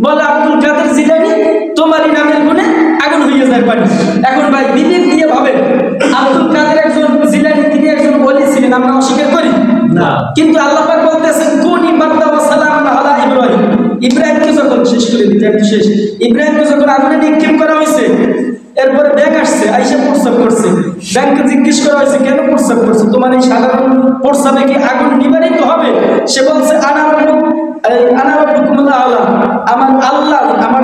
বলে আব্দুল কাদের জিলানী তোমারই নামের গুণে আগুন হয়ে যায় পানি। এখন ভাই বিবেক দিয়ে ভাবেন, আব্দুল কাদের একজন জিলানী, তিনি একজন ওলি ছিলেন, আমরা অস্বীকার করি না, কিন্তু আল্লাহ পাক বলতেছেন কুনি বারদা ওয়া সালামান আলা ইব্রাহিম। ইব্রাহিমকে যখন শেষ করে দিতে শেষ, ইব্রাহিমকে যখন আগুনে নিক্ষেপ করা হয়েছে, এরপরে ব্যাগ আসছে, আইসা প্রস্রাব করছে। ব্যাংকে জিজ্ঞেস করা হয়েছে কেন প্রস্রাব করছে, তোমার এই সাধারণ প্রস্রাবে কি আগুন নিবারিত হবে? সে বলছে আমার আল্লাহ, আমার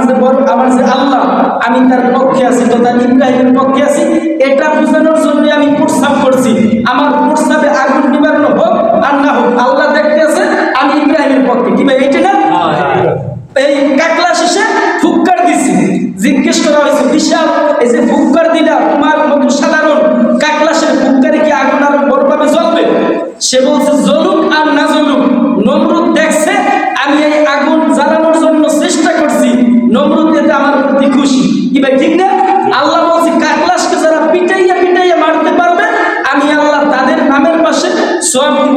যে আল্লাহ, আমি তার পক্ষে আছি, তথা ইব্রাহিমের পক্ষে আছি, এটা বোঝানোর জন্য আমি প্রস্রাব করছি। আমার প্রস্রাবে আগুন নিবারণ হোক আর না হোক, আল্লাহ দেখতে আছে, আমি ইব্রাহিমের পক্ষে। কি ভাই এইটা না? এই কাকলা শেষে ফুৎকার দিছি, জিজ্ঞেস করা হয়েছে বিশাল এই যে ফুৎকার দিলা, তোমার মতো সাধারণ কাকলা সে ফুৎকারে কি আগুন আরো বড়ভাবে জ্বলবে? সে বলছে জ্বলুক আর না জ্বলুক, নমরুদ দেখছে আমি এই আগুন জ্বালানোর জন্য চেষ্টা করছি, নমরুদ এতে আমার প্রতি খুশি। কি ভাই ঠিক না? আল্লাহ বলছে কাকলাসকে যারা পিটাইয়া পিটাইয়া মারতে পারবে, আমি আল্লাহ তাদের নামের পাশে সওয়াব দিব।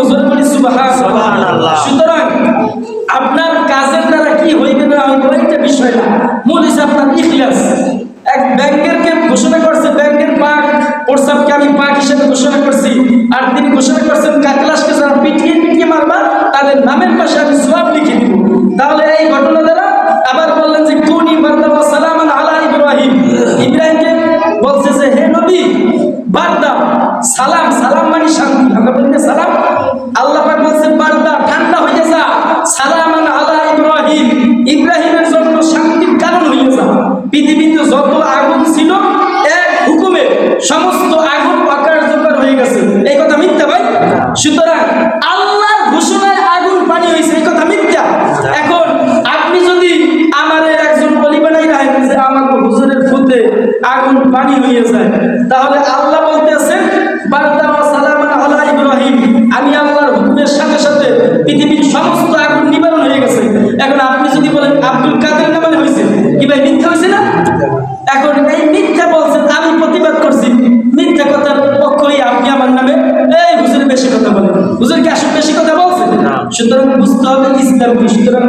সুবহানাল্লাহ। সুতরাং আপনার কাজের দ্বারা কি হইবে না হইবে এটা বিষয় না, মূল হচ্ছে আপনার ইখলাস। এক ব্যাংকের কে ঘোষণা করছে ব্যাংকের পাক প্রস্তাবকে আমি পাক হিসেবে ঘোষণা করছি, আর তিনি ঘোষণা করছেন কাকলাসকে যারা পিটিয়ে পিটিয়ে মারবা তাদের নামের পাশে আমি সওয়াব লিখে দিব। তাহলে এই ঘটনা দ্বারা আবার বললেন যে কুনি বারদা ওয়া সালামান আলা ইব্রাহিম। ইব্রাহিমকে বলছে যে হে নবী, বারদা সালাম, সালাম মানে শান্তি, আমরা বলি না সালাম, আল্লাহ পাক বলছে বারদা ঠান্ডা হয়ে যা, সালামান আলা ইব্রাহিম, ইব্রাহিমের জন্য শান্তির কারণ হয়ে যা। পৃথিবীতে যত আগুন ছিল এক হুকুমে সমস্ত আগুন অকার্যকর হয়ে গেছে, এই কথা মিথ্যা ভাই? সুতরাং আল্লাহর ঘোষণায় আগুন পানি হয়েছে, এই কথা মিথ্যা। এখন আপনি যদি আমার একজন বলি বানাই রাখেন যে আমার হুজুরের ফুতে আগুন পানি হয়ে যায়, তাহলে আল্লাহ বলতেছেন বারদা ওয়া সালামান আলা ইব্রাহিম, আমি আল্লাহর হুকুমের সাথে সাথে পৃথিবীর সমস্ত আগুন নিবারণ হয়ে গেছে। এখন আপনি যদি বলেন আব্দুল কাদের নামে হয়েছে, কি ভাই মিথ্যা হয়েছে না? এখন এই মিথ্যা বলছেন, আমি প্রতিবাদ করছি, মিথ্যা কথার পক্ষই আপনি আমার নামে এই হুজুর বেশি কথা বলেন। হুজুর কি আসলে বেশি কথা বলছেন? সুতরাং বুঝতে হবে ইসলাম কি। সুতরাং